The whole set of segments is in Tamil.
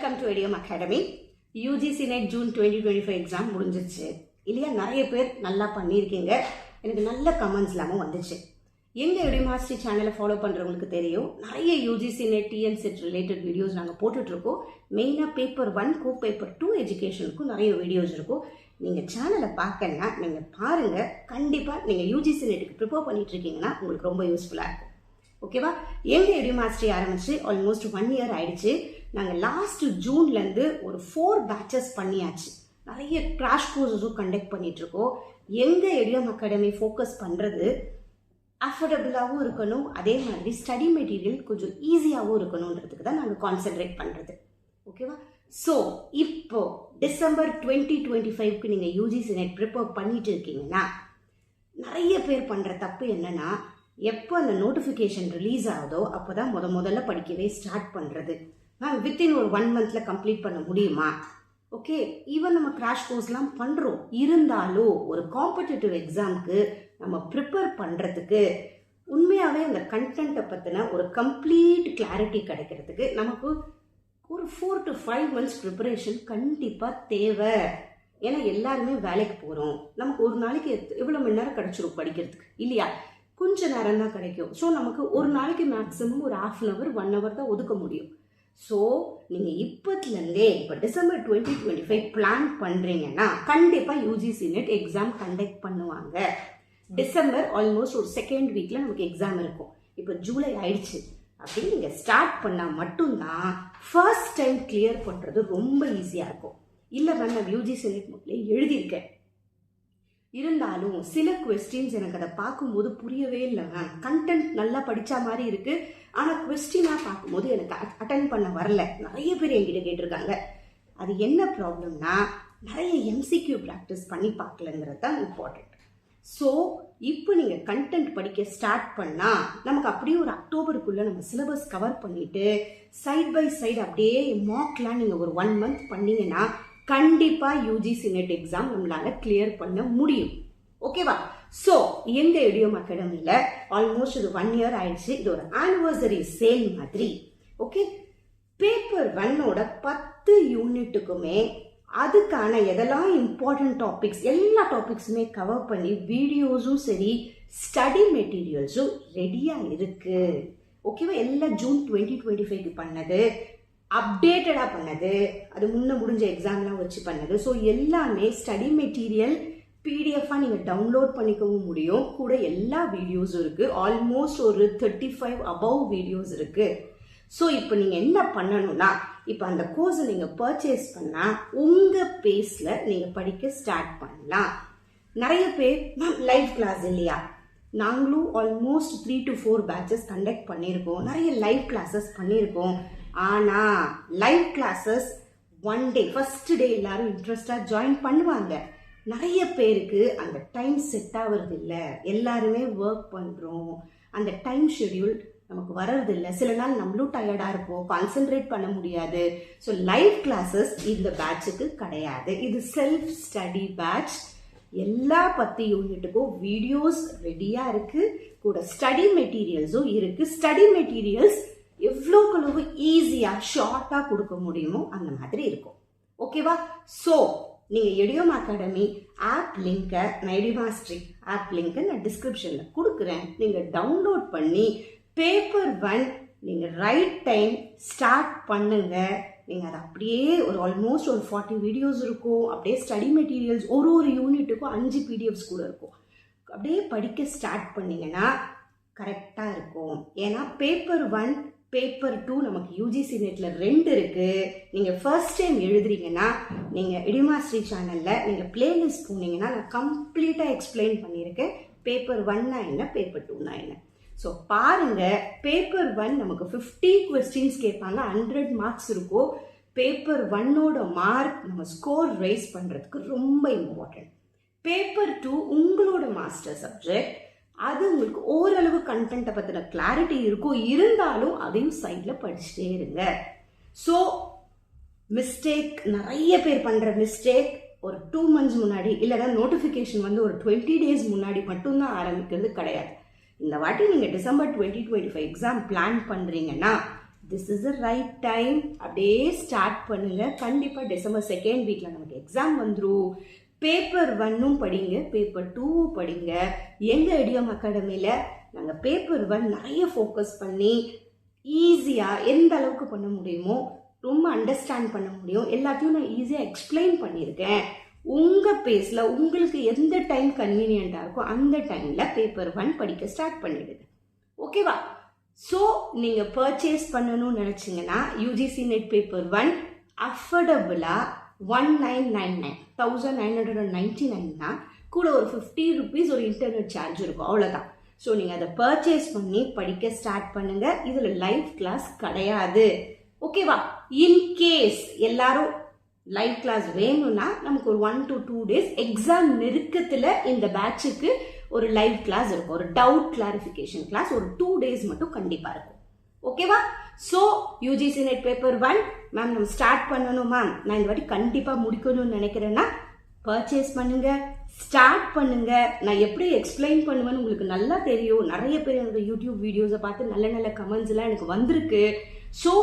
Welcome to ATM academy. UGC net June 2025 exam முடிஞ்சிச்சு இல்லையா? நிறைய பேர் நல்லா பண்ணியிருக்கீங்க. எனக்கு நல்ல கமெண்ட்ஸ் இல்லாமல் வந்துச்சு. எங்கள் எடிஎம் மாஸ்டர் சேனலை ஃபாலோ பண்ணுறவங்களுக்கு தெரியும், நிறைய UGC net TN set related videos நாங்கள் போட்டுட்ருக்கோம். மெயினாக பேப்பர் 1க்கும் பேப்பர் 2 எஜுகேஷனுக்கும் நிறைய வீடியோஸ் இருக்கும். நீங்கள் சேனலை பார்க்கணுன்னா நீங்கள் பாருங்கள். கண்டிப்பாக நீங்கள் யூஜிசி நெட்டுக்கு ப்ரிப்பேர் பண்ணிட்டு இருக்கீங்கன்னா உங்களுக்கு ரொம்ப யூஸ்ஃபுல்லாக இருக்கும். ஓகேவா? எங்கள் எடிஎம் மாஸ்டர் ஆரம்பிச்சு ஆல்மோஸ்ட் 1 இயர் ஆயிடுச்சு. நாங்கள் லாஸ்ட் ஜூன்லேருந்து ஒரு 4 பேட்சஸ் பண்ணியாச்சு. நிறைய கிராஷ் கோர்ஸஸும் கண்டக்ட் பண்ணிகிட்ருக்கோம். எங்கள் எடிஎம் அகாடமி ஃபோக்கஸ் பண்ணுறது அஃபோர்டபுளாகவும் இருக்கணும், அதே மாதிரி ஸ்டடி மெட்டீரியல் கொஞ்சம் ஈஸியாகவும் இருக்கணுன்றதுக்கு தான் நாங்கள் கான்சென்ட்ரேட் பண்ணுறது. ஓகேவா? ஸோ இப்போ டிசம்பர் 2025க்கு நீங்கள் யூஜிசி நெட் ப்ரிப்பேர் பண்ணிட்டு இருக்கீங்கன்னா, நிறைய பேர் பண்ணுற தப்பு என்னன்னா, எப்போ அந்த நோட்டிஃபிகேஷன் ரிலீஸ் ஆகுதோ அப்போ தான் முதல்ல படிக்கவே ஸ்டார்ட் பண்ணுறது. வித்தின் ஒரு 1 மந்தில் கம்ப்ளீட் பண்ண முடியுமா? ஓகே, ஈவன் நம்ம கிராஷ் கோர்ஸ்லாம் பண்ணுறோம். இருந்தாலும் ஒரு காம்படிட்டிவ் எக்ஸாமுக்கு நம்ம ப்ரிப்பேர் பண்ணுறதுக்கு உண்மையாகவே அந்த கண்டென்ட்டை பற்றின ஒரு கம்ப்ளீட் கிளாரிட்டி கிடைக்கிறதுக்கு நமக்கு ஒரு 4 to 5 months ப்ரிப்பரேஷன் கண்டிப்பாக தேவை. ஏன்னா எல்லாருமே வேலைக்கு போகிறோம். நமக்கு ஒரு நாளைக்கு எவ்வளோ மணி நேரம் கிடைச்சிரும் படிக்கிறதுக்கு இல்லையா? கொஞ்சம் நேரம் தான் கிடைக்கும். ஸோ நமக்கு ஒரு நாளைக்கு மேக்ஸிமம் ஒரு 1/2 hour 1 hour தான் ஒதுக்க முடியும். ஸோ நீங்கள் இப்போத்துலேருந்தே இப்போ டிசம்பர் 2025 பிளான் பண்ணுறீங்கன்னா கண்டிப்பாக யூஜிசி நெட் எக்ஸாம் கண்டக்ட் பண்ணுவாங்க. டிசம்பர் ஆல்மோஸ்ட் ஒரு 2nd வீக்கில் நமக்கு எக்ஸாம் இருக்கும். இப்போ ஜூலை ஆயிடுச்சு அப்படின்னு நீங்கள் ஸ்டார்ட் பண்ணால் மட்டும்தான் ஃபர்ஸ்ட் டைம் கிளியர் பண்ணுறது ரொம்ப ஈஸியாக இருக்கும். இல்லை மேம், நான் யூஜிசி நெட் முதல்ல எழுதியிருக்கேன், இருந்தாலும் சில கொஸ்டின்ஸ் எனக்கு அதை பார்க்கும்போது புரியவே இல்லை மேம். கண்டென்ட் நல்லா படித்த மாதிரி இருக்குது, ஆனால் கொஸ்டினாக பார்க்கும்போது எனக்கு அட்டன் பண்ண வரல. நிறைய பேர் என்கிட்ட கேட்டிருக்காங்க. அது என்ன ப்ராப்ளம்னா, நிறைய எம்சிக்யூ ப்ராக்டிஸ் பண்ணி பார்க்கலங்கிறது தான் இம்பார்ட்டண்ட். ஸோ இப்போ நீங்கள் கண்டென்ட் படிக்க ஸ்டார்ட் பண்ணால் நமக்கு அப்படியே ஒரு அக்டோபருக்குள்ளே நம்ம சிலபஸ் கவர் பண்ணிவிட்டு சைட் பை சைடு அப்படியே மார்க்லாம் நீங்கள் ஒரு 1 month பண்ணிங்கன்னா கண்டிப்பாக யூஜிசி நெட் எக்ஸாம் நம்மளால் கிளியர் பண்ண முடியும். ஓகேவா? ஸோ எங்கள் எடிஎம் அகாடமியில் ஆல்மோஸ்ட் இது 1 year ஆயிடுச்சு. இது ஒரு ஆனிவர்சரி சேல் மாதிரி. ஓகே, பேப்பர் 1ஓட 10 யூனிட்டுக்குமே அதுக்கான எதெல்லாம் இம்பார்ட்டன்ட் டாபிக்ஸ் எல்லா டாபிக்ஸுமே கவர் பண்ணி வீடியோஸும் சரி ஸ்டடி மெட்டீரியல்ஸும் ரெடியாக இருக்குது. ஓகேவா? எல்லாம் ஜூன் 2025க்கு பண்ணது, அப்டேட்டடாக பண்ணது, அது முன்ன முடிஞ்ச எக்ஸாம்லாம் வச்சு பண்ணது. ஸோ எல்லாமே ஸ்டடி மெட்டீரியல் பிடிஎஃபாக நீங்கள் டவுன்லோட் பண்ணிக்கவும் முடியும். கூட எல்லா வீடியோஸும் இருக்குது. ஆல்மோஸ்ட் ஒரு 35 above வீடியோஸ் இருக்குது. ஸோ இப்போ நீங்கள் என்ன பண்ணணும்னா, இப்போ அந்த கோர்ஸை நீங்கள் பர்ச்சேஸ் பண்ணால் உங்கள் பேஸில் நீங்கள் படிக்க ஸ்டார்ட் பண்ணலாம். நிறைய பேர் மேம் லைவ் கிளாஸ் இல்லையா? நாங்களும் ஆல்மோஸ்ட் 3 to 4 பேட்சஸ் கண்டக்ட் பண்ணியிருக்கோம். நிறைய லைவ் கிளாஸஸ் பண்ணியிருக்கோம். ஆனால் live classes 1 day first day எல்லாரும் இன்ட்ரெஸ்டாக ஜாயின் பண்ணுவாங்க. நிறைய பேருக்கு அந்த டைம் செட் ஆகிறது இல்லை. எல்லாருமே ஒர்க் பண்ணுறோம், அந்த டைம் ஷெட்யூல் நமக்கு வர்றதில்லை. சில நாள் நம்மளும் டயர்டாக இருப்போம், கான்சென்ட்ரேட் பண்ண முடியாது. ஸோ லைவ் கிளாஸஸ் இந்த பேட்சுக்கு கிடையாது. இது செல்ஃப் ஸ்டடி பேட்ச். எல்லா 10 யூனிட்டுக்கும் வீடியோஸ் ரெடியாக இருக்குது. கூட ஸ்டடி மெட்டீரியல்ஸும் இருக்குது. ஸ்டடி மெட்டீரியல்ஸ் எவ்வளோக்களவு ஈஸியாக ஷார்ட்டாக கொடுக்க முடியுமோ அந்த மாதிரி இருக்கும். ஓகேவா? ஸோ நீங்கள் எடிஎம் அகாடமி ஆப் லிங்கை, நான் எடிமாஸ்ட்ரி ஆப் லிங்கை நான் டிஸ்கிரிப்ஷனில் கொடுக்குறேன். நீங்கள் டவுன்லோட் பண்ணி பேப்பர் 1 நீங்கள் ரைட் டைம் ஸ்டார்ட் பண்ணுங்க. நீங்கள் அதை அப்படியே ஒரு ஆல்மோஸ்ட் ஒரு 40 வீடியோஸ் இருக்கும். அப்படியே ஸ்டடி மெட்டீரியல்ஸ் ஒரு யூனிட்டுக்கும் 5 PDFs கூட இருக்கும். அப்படியே படிக்க ஸ்டார்ட் பண்ணிங்கன்னா கரெக்டாக இருக்கும். ஏன்னா பேப்பர் 1 பேப்பர் 2 நமக்கு யூஜிசி நெட்டில் 2 இருக்குது. நீங்கள் ஃபர்ஸ்ட் டைம் எழுதுறீங்கன்னா நீங்கள் எடிமாஸ்ட்ரி சேனலில் நீங்கள் பிளேலிஸ்ட் போனீங்கன்னா நான் கம்ப்ளீட்டாக எக்ஸ்பிளைன் பண்ணியிருக்கேன். பேப்பர் 1னா என்ன, பேப்பர் 2னா என்ன. ஸோ பாருங்கள், பேப்பர் 1 நமக்கு 50 questions கேட்பாங்க, 100 marks இருக்கும். பேப்பர் 1ஓட மார்க் நம்ம ஸ்கோர் ரைஸ் பண்ணுறதுக்கு ரொம்ப இம்பார்ட்டன்ட். பேப்பர் 2 உங்களோட மாஸ்டர் சப்ஜெக்ட். அது உங்களுக்கு ஓரளவு கண்டென்ட்டை பற்றின கிளாரிட்டி இருக்கும். இருந்தாலும் அதையும் சைடில் படிச்சுட்டே இருங்க. ஸோ மிஸ்டேக், நிறைய பேர் பண்ணுற மிஸ்டேக், ஒரு 2 months முன்னாடி இல்லைனா நோட்டிஃபிகேஷன் வந்து ஒரு 20 days முன்னாடி மட்டும்தான் ஆரம்பிக்கிறது கிடையாது. இந்த வாட்டி நீங்கள் டிசம்பர் 2025 எக்ஸாம் பிளான் பண்ணுறீங்கன்னா this is the right time. அப்படியே ஸ்டார்ட் பண்ணுங்க. கண்டிப்பாக டிசம்பர் 2nd வீக்கில் நமக்கு எக்ஸாம் வந்துடும். பேப்பர் 1ம் படிங்க, பேப்பர் 2ம் படிங்க. எங்கள் இடியம் அகாடமியில் நாங்கள் பேப்பர் 1 நிறைய ஃபோக்கஸ் பண்ணி ஈஸியாக எந்த அளவுக்கு பண்ண முடியுமோ ரொம்ப அண்டர்ஸ்டாண்ட் பண்ண முடியும் எல்லாத்தையும் நான் ஈஸியாக எக்ஸ்பிளைன் பண்ணியிருக்கேன். உங்கள் பேஸில் உங்களுக்கு எந்த டைம் கன்வீனியண்ட்டாக இருக்கோ அந்த டைமில் பேப்பர் 1 படிக்க ஸ்டார்ட் பண்ணிடுங்க. ஓகேவா? ஸோ நீங்கள் பர்ச்சேஸ் பண்ணணும்னு நினச்சிங்கன்னா யூஜிசி நெட் பேப்பர் 1 அஃபர்டபுளாக 1999 தான். கூட ஒரு 50 rupees ஒரு இன்டர்நெட் சார்ஜ் இருக்கும், அவ்வளோதான். ஸோ நீங்கள் அதை பர்ச்சேஸ் பண்ணி படிக்க ஸ்டார்ட் பண்ணுங்கள். இதில் லைவ் கிளாஸ் கிடையாது. ஓகேவா? இன்கேஸ் எல்லாரும் லைவ் கிளாஸ் வேணும்னா நமக்கு ஒரு 1 to 2 days எக்ஸாம் நெருக்கத்தில் இந்த பேட்சுக்கு ஒரு லைவ் கிளாஸ் இருக்கும், ஒரு டவுட் கிளாரிஃபிகேஷன் கிளாஸ் ஒரு 2 days மட்டும் கண்டிப்பாக இருக்கும். ஓகேவா? So UGC net paper 1 ma'am நம்ம ஸ்டார்ட் பண்ணணும் மேம், நான் இந்த வாட்டி கண்டிப்பாக முடிக்கணும்னு நினைக்கிறேன்னா பர்ச்சேஸ் பண்ணுங்க, ஸ்டார்ட் பண்ணுங்க. நான் எப்படி எக்ஸ்பிளைன் பண்ணுவேன்னு உங்களுக்கு நல்லா தெரியும். நிறைய பேர் என்னோட யூடியூப் வீடியோஸை பார்த்து நல்ல நல்ல கமெண்ட்ஸ் எல்லாம் எனக்கு வந்திருக்கு. ஸோ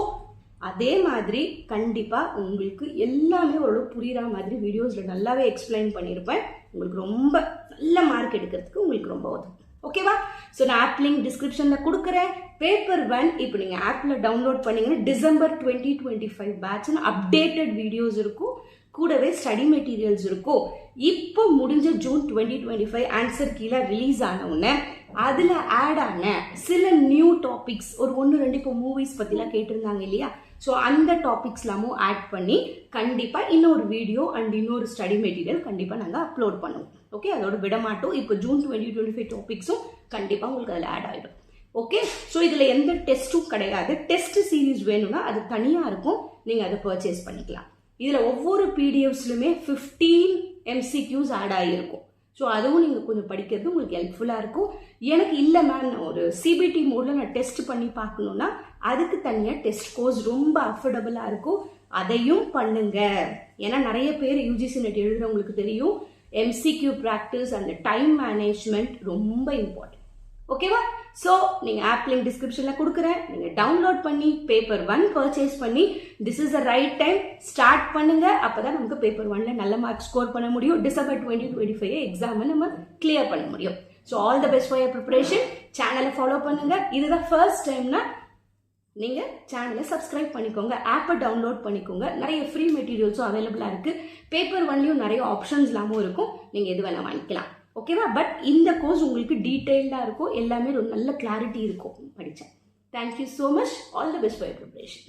அதே மாதிரி கண்டிப்பாக உங்களுக்கு எல்லாமே ஓரளவு புரிகிற மாதிரி வீடியோஸில் நல்லாவே எக்ஸ்பிளைன் பண்ணியிருப்பேன். உங்களுக்கு ரொம்ப நல்ல மார்க் எடுக்கிறதுக்கு உங்களுக்கு ரொம்ப உதவும். ஓகேவா? ஸோ நான் ஆப் லிங்க் டிஸ்கிரிப்ஷனில் கொடுக்குறேன். பேப்பர் 1 இப்போ நீங்கள் ஆப்பில் டவுன்லோட் பண்ணீங்கன்னா டிசம்பர் 2025 பேட்ச்னு அப்டேட்டட் வீடியோஸ் இருக்கும், கூடவே ஸ்டடி மெட்டீரியல்ஸ் இருக்கும். இப்போ முடிஞ்ச ஜூன் 2025 ஆன்சர் கீழே ரிலீஸ் ஆனவுடனே அதில் ஆட் ஆன சில நியூ டாபிக்ஸ் ஒரு 1-2 இப்போ மூவிஸ் பற்றிலாம் கேட்டிருந்தாங்க இல்லையா? ஸோ அந்த டாபிக்ஸ்லாமும் ஆட் பண்ணி கண்டிப்பாக இன்னொரு வீடியோ அண்ட் இன்னொரு ஸ்டடி மெட்டீரியல் கண்டிப்பாக நாங்கள் அப்லோட் பண்ணுவோம். ஓகே, அதோட விடமாட்டோம். இப்போ ஜூன் 2025 டாபிக்ஸும் கண்டிப்பாக உங்களுக்கு அதில் ஆட் ஆகிடும். ஓகே, ஸோ இதில் எந்த டெஸ்ட்டும் கிடையாது. டெஸ்ட் சீரீஸ் வேணும்னா அது தனியாக இருக்கும், நீங்கள் அதை பர்ச்சேஸ் பண்ணிக்கலாம். இதில் ஒவ்வொரு பிடிஎஃப்ஸ்லுமே 15 MCQs ஆட் ஆகியிருக்கும். ஸோ அதுவும் நீங்கள் கொஞ்சம் படிக்கிறது உங்களுக்கு ஹெல்ப்ஃபுல்லாக இருக்கும். எனக்கு இல்லை மேம், நான் ஒரு சிபிடி மோடில் நான் டெஸ்ட் பண்ணி பார்க்கணுன்னா அதுக்கு தனியாக டெஸ்ட் கோர்ஸ் ரொம்ப அஃபோர்டபுளாக இருக்கும், அதையும் பண்ணுங்க. ஏன்னா நிறைய பேர் யூஜிசி நெட் எழுதுறவங்களுக்கு தெரியும் MCQ practice and time management ரொம்ப இம்பார்ட்டன்ட். ஓகேவா? ஸோ நீங்கள் ஆப் லிங்க் டிஸ்கிரிப்ஷனில் கொடுக்குறேன், நீங்கள் டவுன்லோட் பண்ணி பேப்பர் 1 பர்ச்சேஸ் பண்ணி this is the right time start பண்ணுங்க. அப்போ தான் நமக்கு பேப்பர் 1ல நல்ல மார்க் ஸ்கோர் பண்ண முடியும். டிசம்பர் 2025 எக்ஸாமை நம்ம கிளியர் பண்ண முடியும். So all the best for your preparation. சேனலை ஃபாலோ பண்ணுங்க. இதுதான் ஃபர்ஸ்ட் டைம்னா நீங்கள் சேனலை சப்ஸ்கிரைப் பண்ணிக்கோங்க, ஆப்பை டவுன்லோட் பண்ணிக்கோங்க. நிறைய ஃப்ரீ மெட்டீரியல்ஸும் அவைலபிளாக இருக்குது. பேப்பர் 1லையும் நிறைய ஆப்ஷன்ஸ் இல்லாமல் இருக்கும், நீங்கள் எது வேணால் வாங்கிக்கலாம். ஓகேவா? பட் இந்த கோர்ஸ் உங்களுக்கு டீட்டெயில்டாக இருக்கும், எல்லாமே ஒரு நல்ல கிளாரிட்டி இருக்கும் படித்தேன். Thank you so much. All the best for your preparation.